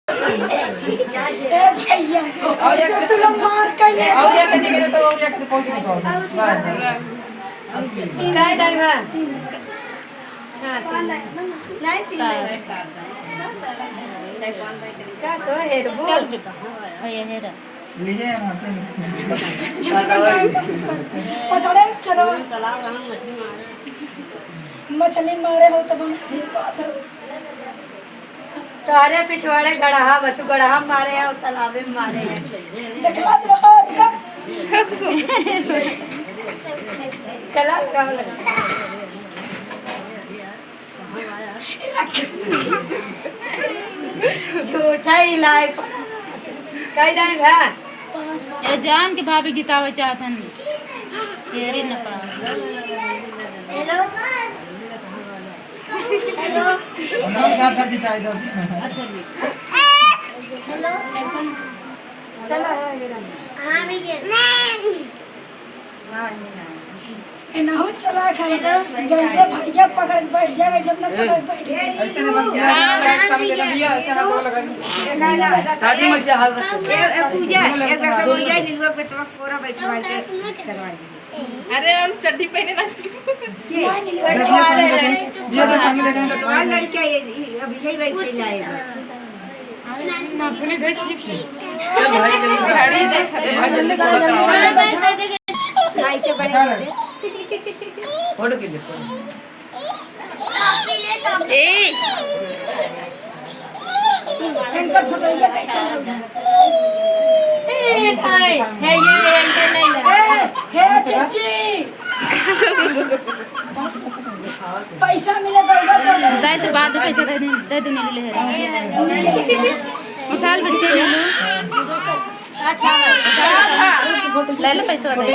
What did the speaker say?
ए भैया ऐसे तू लोग मार कर ले और या कदी के तो और या कदी पहुंच नहीं पाओ काय टाइम है हां नहीं तीन का सो हेरबो भैया हेरा लीजिए माते पकड़े चलो तालाब हम मछली मारे हो तब जी बात है चारे पिछवाड़े गड़हा बतु गड़हा मारे हैं और तालाबे में मारे हैं देखला तो और का चला कब झूठा ही लाई कई टाइम है 5 ए जान के भाभी जितावे चाहतन हेरे न पा हेलो हेलो हम क्या कर देता है इधर हेलो चला है हां भैया हां ए ना हो चला खाए जैसे भैया पकड़ के बैठ जाए वैसे अपना पकड़ के बैठ गए इतने बन गया समझ ले भैया ऐसे हाथ लगा दादी में से हाथ रख तू जा एक से बोल जाए नीलवा पे ट्रक पूरा बैठवा के करवा दे अरे हम चड्डी पहने ना छोड़ रहे ये तो पानी लेकर छोड़ लड़का अभी यही बैठ जाएगा ना थोड़ी देर ठीक है चल भाई जल्दी भाई जल्दी थोड़ा लाई से बड़े फोटो के लिए ए इनका फोटोइया कैसा है ये नहीं हे चाची पैसा मिले बर्गर तो दे तो बाद में पैसा दे दे ले हेरा उठा ले बेटी ले लो अच्छा ले ले पैसा दे